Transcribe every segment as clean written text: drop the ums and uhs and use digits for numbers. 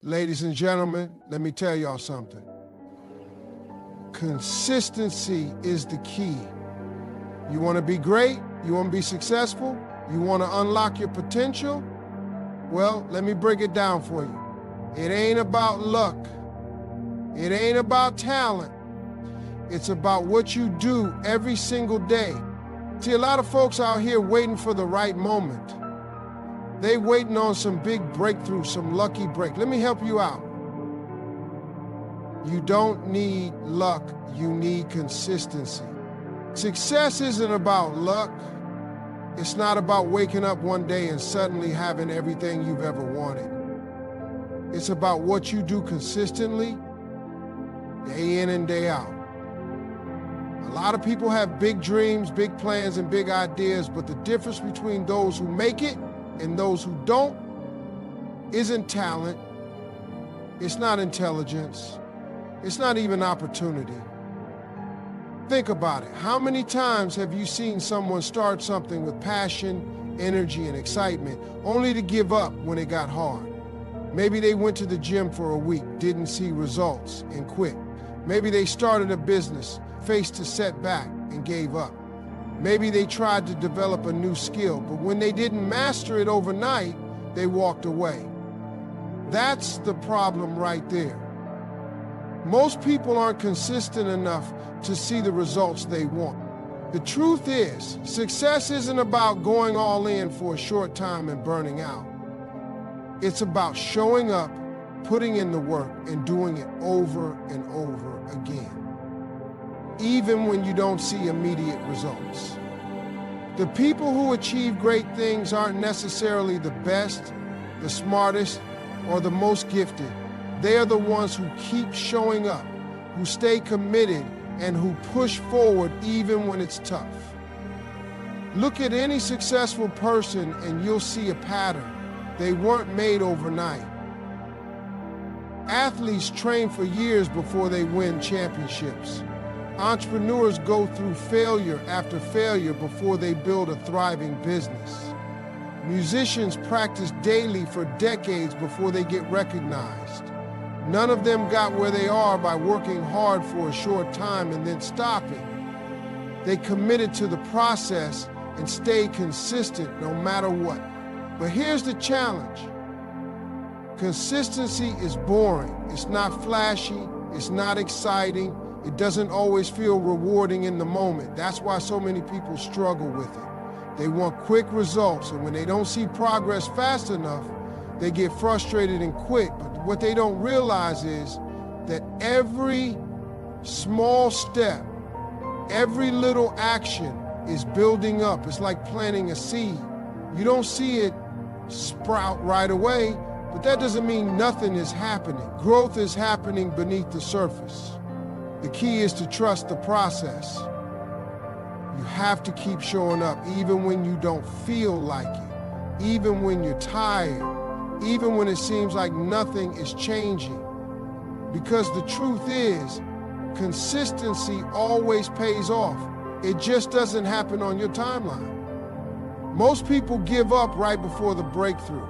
Ladies and gentlemen, let me tell y'all something. Consistency is the key. You want to be great? You want to be successful? You want to unlock your potential? Well, let me break it down for you. It ain't about luck. It ain't about talent. It's about what you do every single day. See, a lot of folks out here waiting for the right moment. They waiting on some big breakthrough, some lucky break. Let me help you out. You don't need luck, you need consistency. Success isn't about luck. It's not about waking up one day and suddenly having everything you've ever wanted. It's about what you do consistently, day in and day out. A lot of people have big dreams, big plans, and big ideas, but the difference between those who make it and those who don't isn't talent, it's not intelligence, it's not even opportunity. Think about it. How many times have you seen someone start something with passion, energy, and excitement, only to give up when it got hard? Maybe they went to the gym for a week, didn't see results, and quit. Maybe they started a business, faced a setback, and gave up. Maybe they tried to develop a new skill, but when they didn't master it overnight, they walked away. That's the problem right there. Most people aren't consistent enough to see the results they want. The truth is, success isn't about going all in for a short time and burning out. It's about showing up, putting in the work, and doing it over and over again, even when you don't see immediate results. The people who achieve great things aren't necessarily the best, the smartest, or the most gifted. They are the ones who keep showing up, who stay committed, and who push forward even when it's tough. Look at any successful person and you'll see a pattern. They weren't made overnight. Athletes train for years before they win championships. Entrepreneurs go through failure after failure before they build a thriving business. Musicians practice daily for decades before they get recognized. None of them got where they are by working hard for a short time and then stopping. They committed to the process and stayed consistent no matter what. But here's the challenge. Consistency is boring. It's not flashy. It's not exciting. It doesn't always feel rewarding in the moment. That's why so many people struggle with it. They want quick results, and when they don't see progress fast enough, they get frustrated and quit. But what they don't realize is that every small step, every little action is building up. It's like planting a seed. You don't see it sprout right away, but that doesn't mean nothing is happening. Growth is happening beneath the surface. The key is to trust the process. You have to keep showing up even when you don't feel like it, even when you're tired, even when it seems like nothing is changing. Because the truth is, consistency always pays off. It just doesn't happen on your timeline. Most people give up right before the breakthrough.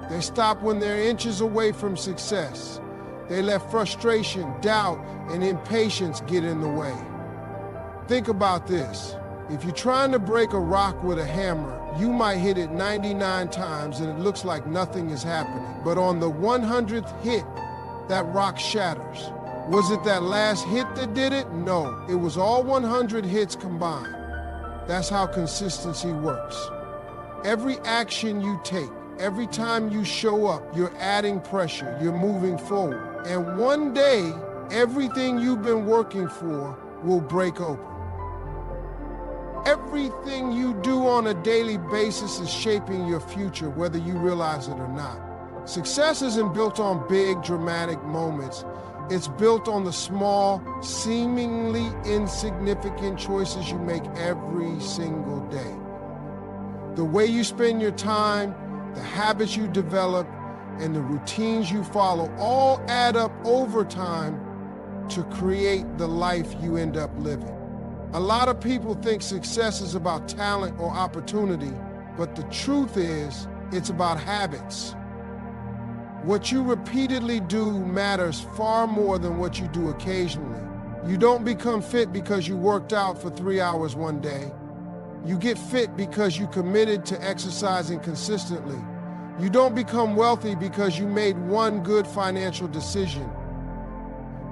They stop when they're inches away from success. They let frustration, doubt, and impatience get in the way. Think about this. If you're trying to break a rock with a hammer, you might hit it 99 times and it looks like nothing is happening. But on the 100th hit, that rock shatters. Was it that last hit that did it? No, it was all 100 hits combined. That's how consistency works. Every action you take, every time you show up, you're adding pressure, you're moving forward. And one day, everything you've been working for will break open. Everything you do on a daily basis is shaping your future, whether you realize it or not. Success isn't built on big, dramatic moments. It's built on the small, seemingly insignificant choices you make every single day. The way you spend your time, the habits you develop, and the routines you follow all add up over time to create the life you end up living. A lot of people think success is about talent or opportunity, but the truth is, it's about habits. What you repeatedly do matters far more than what you do occasionally. You don't become fit because you worked out for 3 hours one day. You get fit because you committed to exercising consistently. You don't become wealthy because you made one good financial decision.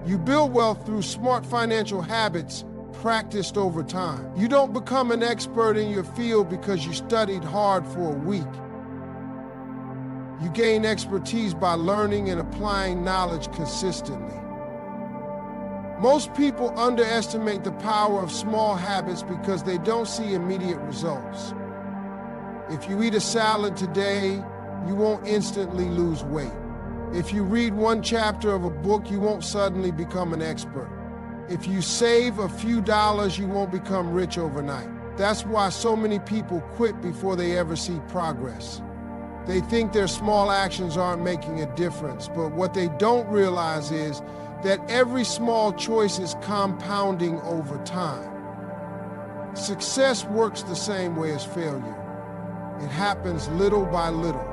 You build wealth through smart financial habits practiced over time. You don't become an expert in your field because you studied hard for a week. You gain expertise by learning and applying knowledge consistently. Most people underestimate the power of small habits because they don't see immediate results. If you eat a salad today, you won't instantly lose weight. If you read one chapter of a book, you won't suddenly become an expert. If you save a few dollars, you won't become rich overnight. That's why so many people quit before they ever see progress. They think their small actions aren't making a difference, but what they don't realize is that every small choice is compounding over time. Success works the same way as failure. It happens little by little.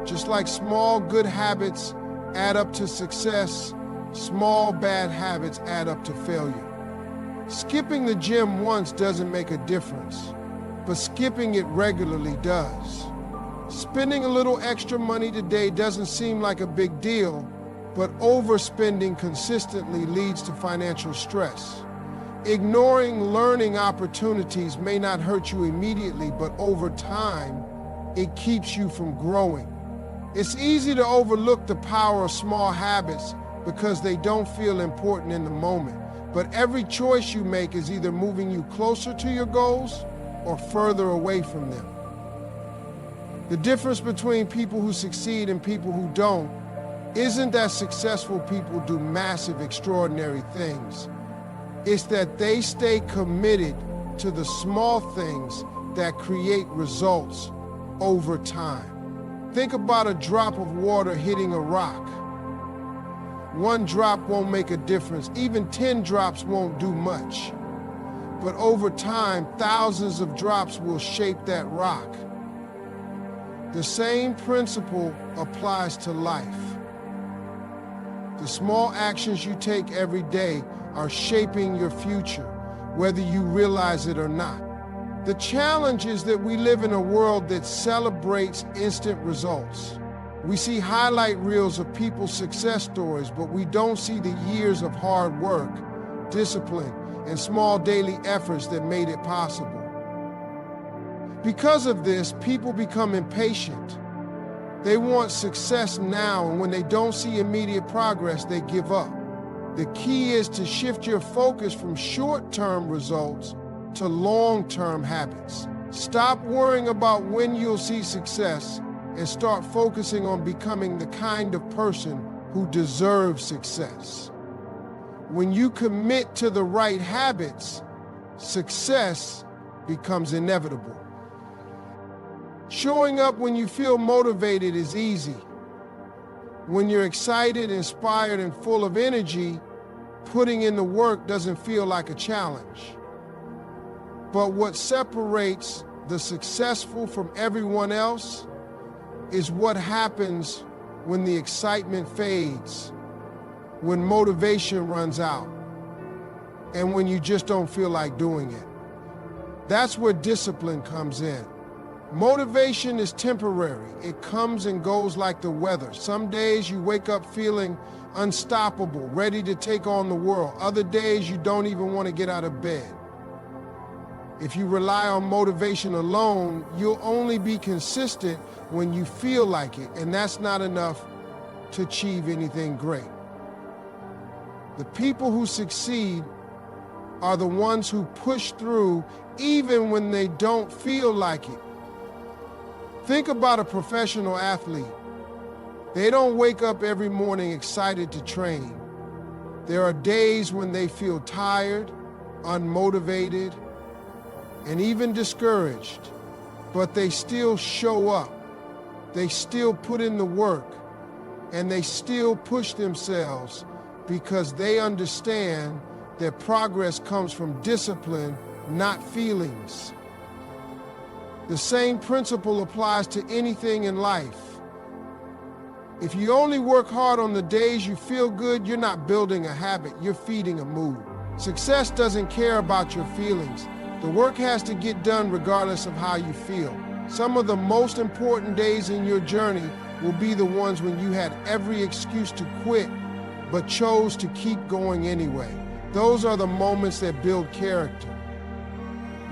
Just like small good habits add up to success, small bad habits add up to failure. Skipping the gym once doesn't make a difference, but skipping it regularly does. Spending a little extra money today doesn't seem like a big deal, but overspending consistently leads to financial stress. Ignoring learning opportunities may not hurt you immediately, but over time, it keeps you from growing. It's easy to overlook the power of small habits because they don't feel important in the moment. But every choice you make is either moving you closer to your goals or further away from them. The difference between people who succeed and people who don't isn't that successful people do massive, extraordinary things. It's that they stay committed to the small things that create results over time. Think about a drop of water hitting a rock. One drop won't make a difference. Even 10 drops won't do much. But over time, thousands of drops will shape that rock. The same principle applies to life. The small actions you take every day are shaping your future, whether you realize it or not. The challenge is that we live in a world that celebrates instant results. We see highlight reels of people's success stories, but we don't see the years of hard work, discipline, and small daily efforts that made it possible. Because of this, people become impatient. They want success now, and when they don't see immediate progress, they give up. The key is to shift your focus from short-term results to long-term habits. Stop worrying about when you'll see success and start focusing on becoming the kind of person who deserves success. When you commit to the right habits, success becomes inevitable. Showing up when you feel motivated is easy. When you're excited, inspired, and full of energy, putting in the work doesn't feel like a challenge. But what separates the successful from everyone else is what happens when the excitement fades, when motivation runs out, and when you just don't feel like doing it. That's where discipline comes in. Motivation is temporary. It comes and goes like the weather. Some days you wake up feeling unstoppable, ready to take on the world. Other days you don't even want to get out of bed. If you rely on motivation alone, you'll only be consistent when you feel like it, and that's not enough to achieve anything great. The people who succeed are the ones who push through even when they don't feel like it. Think about a professional athlete. They don't wake up every morning excited to train. There are days when they feel tired, unmotivated, and even discouraged, but they still show up. They still put in the work, and they still push themselves because they understand that progress comes from discipline, not feelings. The same principle applies to anything in life. If you only work hard on the days you feel good, you're not building a habit, you're feeding a mood. Success doesn't care about your feelings. The work has to get done regardless of how you feel. Some of the most important days in your journey will be the ones when you had every excuse to quit, but chose to keep going anyway. Those are the moments that build character.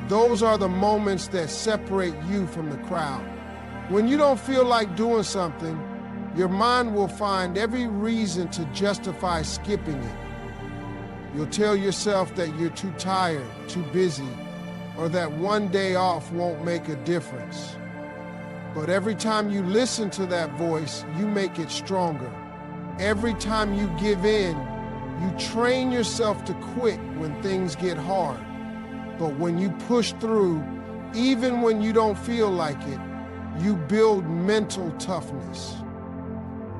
Those are the moments that separate you from the crowd. When you don't feel like doing something, your mind will find every reason to justify skipping it. You'll tell yourself that you're too tired, too busy, or that one day off won't make a difference. But every time you listen to that voice, you make it stronger. Every time you give in, you train yourself to quit when things get hard. But when you push through, even when you don't feel like it, you build mental toughness.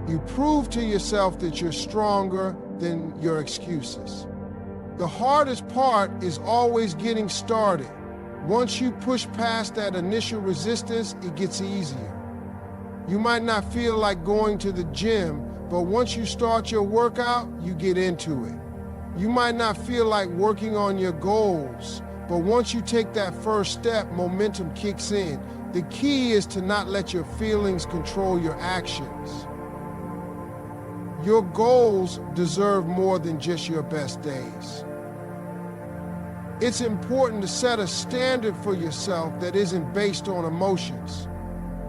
You prove to yourself that you're stronger than your excuses. The hardest part is always getting started. Once you push past that initial resistance, it gets easier. You might not feel like going to the gym, but once you start your workout, you get into it. You might not feel like working on your goals, but once you take that first step, momentum kicks in. The key is to not let your feelings control your actions. Your goals deserve more than just your best days. It's important to set a standard for yourself that isn't based on emotions.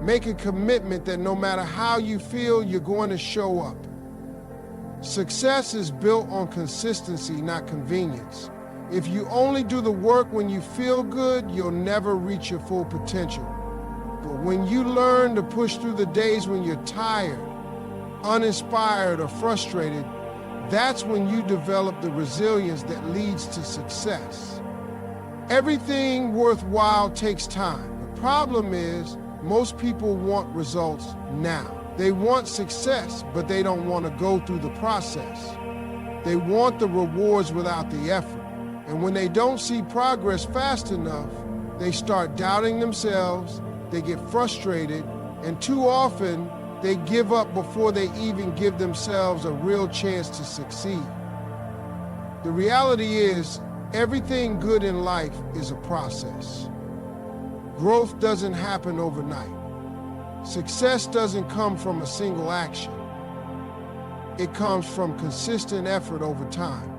Make a commitment that no matter how you feel, you're going to show up. Success is built on consistency, not convenience. If you only do the work when you feel good, you'll never reach your full potential. But when you learn to push through the days when you're tired, uninspired, or frustrated, that's when you develop the resilience that leads to success. Everything worthwhile takes time. The problem is, most people want results now. They want success, but they don't want to go through the process. They want the rewards without the effort. And when they don't see progress fast enough, they start doubting themselves, they get frustrated, and too often, they give up before they even give themselves a real chance to succeed. The reality is, everything good in life is a process. Growth doesn't happen overnight. Success doesn't come from a single action. It comes from consistent effort over time.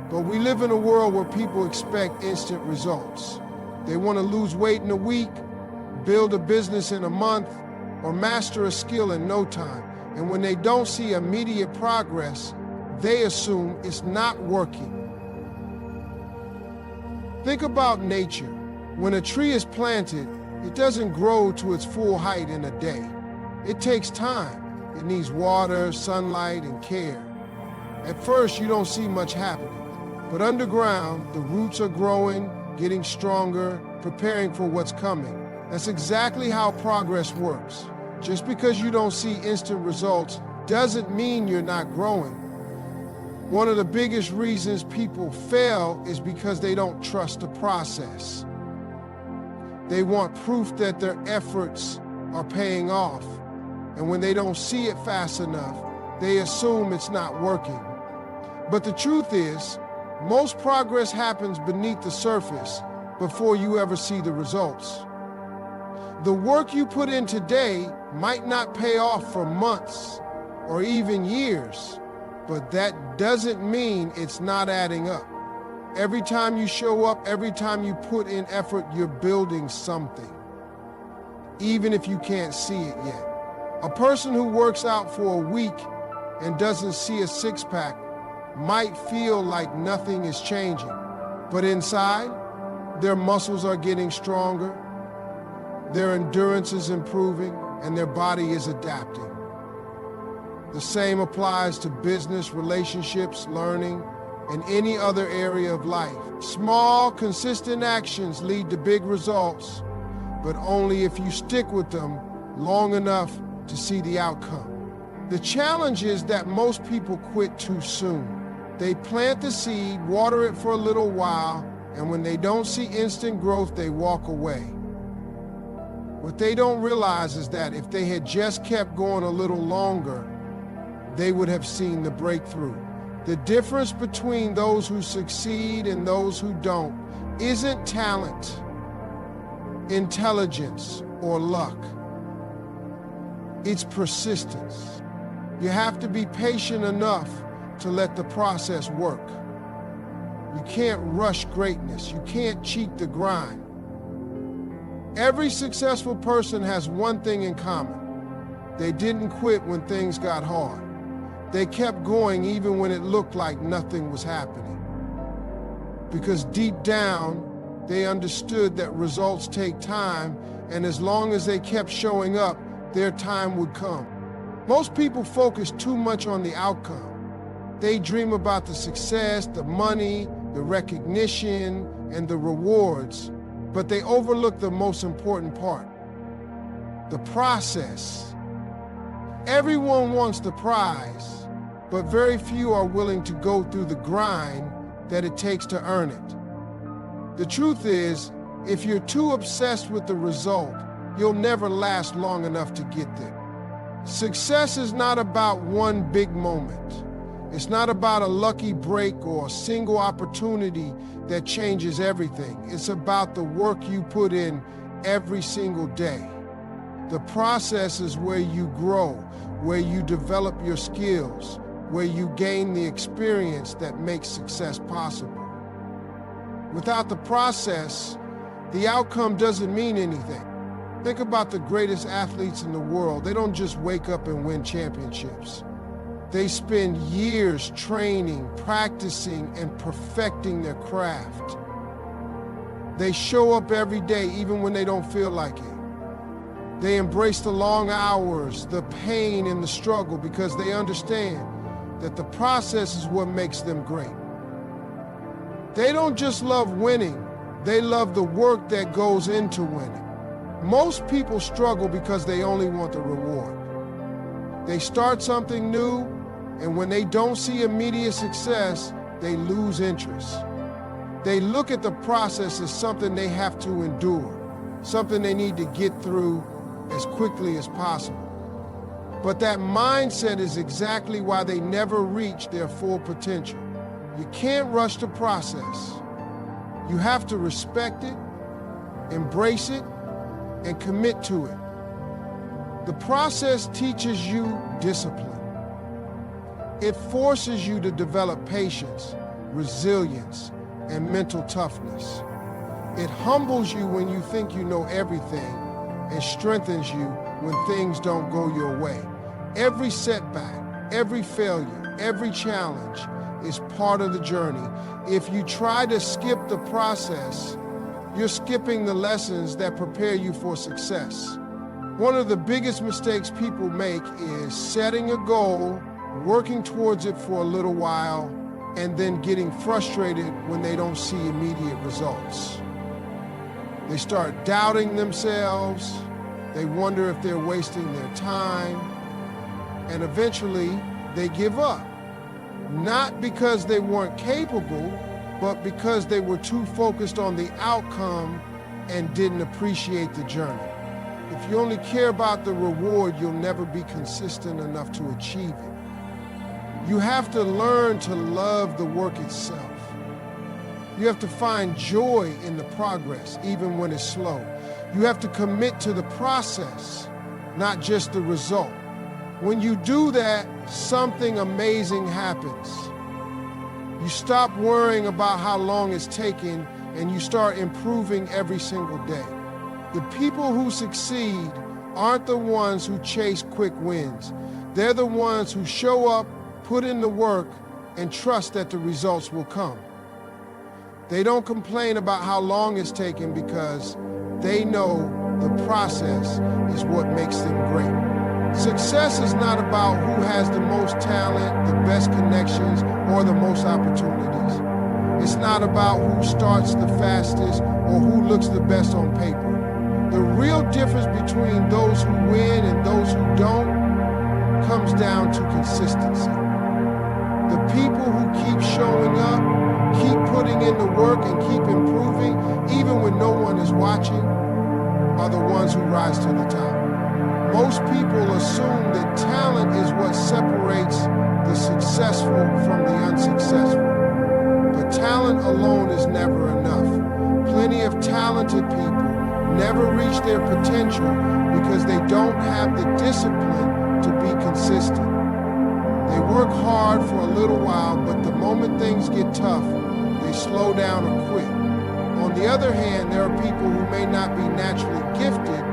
But we live in a world where people expect instant results. They want to lose weight in a week, build a business in a month, or master a skill in no time. And when they don't see immediate progress, they assume it's not working. Think about nature. When a tree is planted, it doesn't grow to its full height in a day. It takes time. It needs water, sunlight, and care. At first, you don't see much happening. But underground, the roots are growing, getting stronger, preparing for what's coming. That's exactly how progress works. Just because you don't see instant results doesn't mean you're not growing. One of the biggest reasons people fail is because they don't trust the process. They want proof that their efforts are paying off. And when they don't see it fast enough, they assume it's not working. But the truth is, most progress happens beneath the surface before you ever see the results. The work you put in today might not pay off for months or even years, but that doesn't mean it's not adding up. Every time you show up, every time you put in effort, you're building something, even if you can't see it yet. A person who works out for a week and doesn't see a six-pack might feel like nothing is changing, but inside, their muscles are getting stronger, their endurance is improving, and their body is adapting. The same applies to business, relationships, learning, and any other area of life. Small, consistent actions lead to big results, but only if you stick with them long enough to see the outcome. The challenge is that most people quit too soon. They plant the seed, water it for a little while, and when they don't see instant growth, they walk away. What they don't realize is that if they had just kept going a little longer, they would have seen the breakthrough. The difference between those who succeed and those who don't isn't talent, intelligence, or luck. It's persistence. You have to be patient enough to let the process work. You can't rush greatness. You can't cheat the grind. Every successful person has one thing in common. They didn't quit when things got hard. They kept going even when it looked like nothing was happening. Because deep down, they understood that results take time, and as long as they kept showing up, their time would come. Most people focus too much on the outcome. They dream about the success, the money, the recognition, and the rewards, but they overlook the most important part, the process. Everyone wants the prize, but very few are willing to go through the grind that it takes to earn it. The truth is, if you're too obsessed with the result, you'll never last long enough to get there. Success is not about one big moment. It's not about a lucky break or a single opportunity that changes everything. It's about the work you put in every single day. The process is where you grow, where you develop your skills, where you gain the experience that makes success possible. Without the process, the outcome doesn't mean anything. Think about the greatest athletes in the world. They don't just wake up and win championships. They spend years training, practicing, and perfecting their craft. They show up every day even when they don't feel like it. They embrace the long hours, the pain, and the struggle because they understand that the process is what makes them great. They don't just love winning, they love the work that goes into winning. Most people struggle because they only want the reward. They start something new, and when they don't see immediate success, they lose interest. They look at the process as something they have to endure, something they need to get through as quickly as possible. But that mindset is exactly why they never reach their full potential. You can't rush the process. You have to respect it, embrace it, and commit to it. The process teaches you discipline. It forces you to develop patience, resilience, and mental toughness. It humbles you when you think you know everything and strengthens you when things don't go your way. Every setback, every failure, every challenge is part of the journey. If you try to skip the process, you're skipping the lessons that prepare you for success. One of the biggest mistakes people make is setting a goal, working towards it for a little while, and then getting frustrated when they don't see immediate results. They start doubting themselves, they wonder if they're wasting their time, and eventually they give up. Not because they weren't capable, but because they were too focused on the outcome and didn't appreciate the journey. If you only care about the reward, you'll never be consistent enough to achieve it. You have to learn to love the work itself. You have to find joy in the progress, even when it's slow. You have to commit to the process, not just the result. When you do that, something amazing happens. You stop worrying about how long it's taking and you start improving every single day. The people who succeed aren't the ones who chase quick wins. They're the ones who show up, put in the work, and trust that the results will come. They don't complain about how long it's taking because they know the process is what makes them great. Success is not about who has the most talent, the best connections, or the most opportunities. It's not about who starts the fastest or who looks the best on paper. The real difference between those who win and those who don't comes down to consistency. The people who keep showing up, keep putting in the work, and keep improving, even when no one is watching, are the ones who rise to the top. Most people assume that talent is what separates the successful from the unsuccessful. But talent alone is never enough. Plenty of talented people never reach their potential because they don't have the discipline to be consistent. They work hard for a little while, but the moment things get tough, they slow down or quit. On the other hand, there are people who may not be naturally gifted,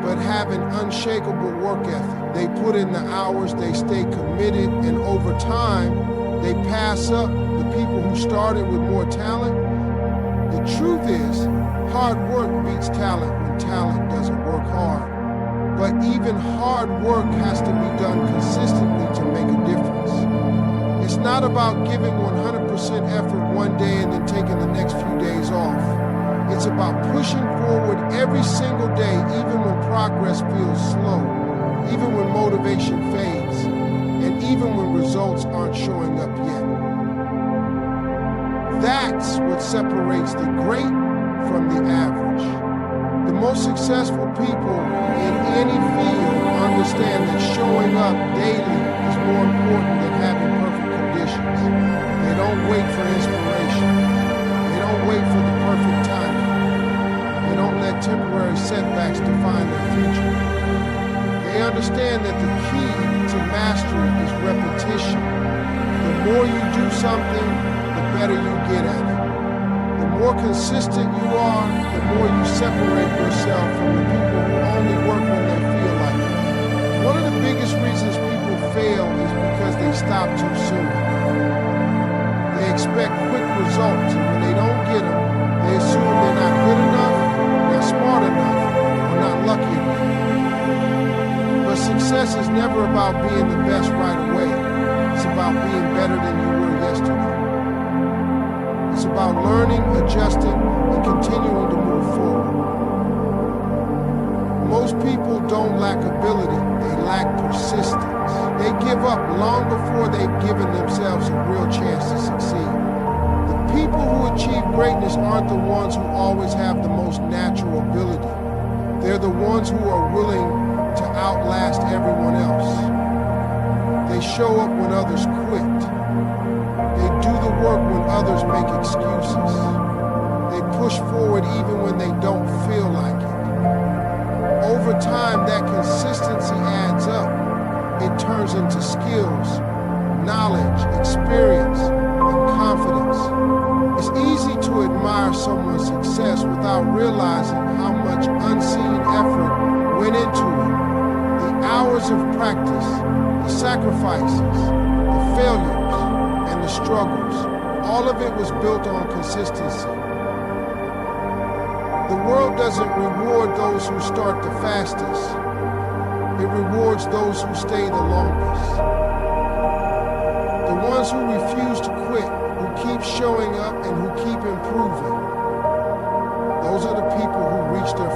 but have an unshakable work ethic. They put in the hours, they stay committed, and over time, they pass up the people who started with more talent. The truth is, hard work beats talent when talent doesn't work hard. But even hard work has to be done consistently to make a difference. It's not about giving 100% effort one day and then taking the next few days off. It's about pushing forward every single day, even when progress feels slow, even when motivation fades, and even when results aren't showing up yet. That's what separates the great from the average. The most successful people in any field understand that showing up daily is more important than having perfect conditions. They don't wait for inspiration. They don't wait for the perfect timing. They don't let temporary setbacks define their future. They understand that the key to mastery is repetition. The more you do something, the better you get at it. The more consistent you are, the more you separate yourself from the people who only work when they feel like it. One of the biggest reasons people fail is because they stop too soon. They expect quick results, and when they don't get them, they assume they're not good enough, not smart enough, or not lucky enough. But success is never about being the best right away. It's about being better than you were yesterday. It's about learning, adjusting, and continuing to move forward. Most people don't lack ability, they lack persistence. They give up long before they've given themselves a real chance to succeed. The people who achieve greatness aren't the ones who always have the most natural ability. They're the ones who are willing to outlast everyone else. They show up when others quit. They do the work when others make excuses. They push forward even when they don't feel like it. Over time, that consistency adds up. It turns into skills, knowledge, experience, and confidence. It's easy to admire someone's success without realizing how much unseen effort went into it. The hours of practice, the sacrifices, the failures, and the struggles, all of it was built on consistency. The world doesn't reward those who start the fastest. It rewards those who stay the longest. The ones who refuse to quit, who keep showing up and who keep improving. Those are the people who reach their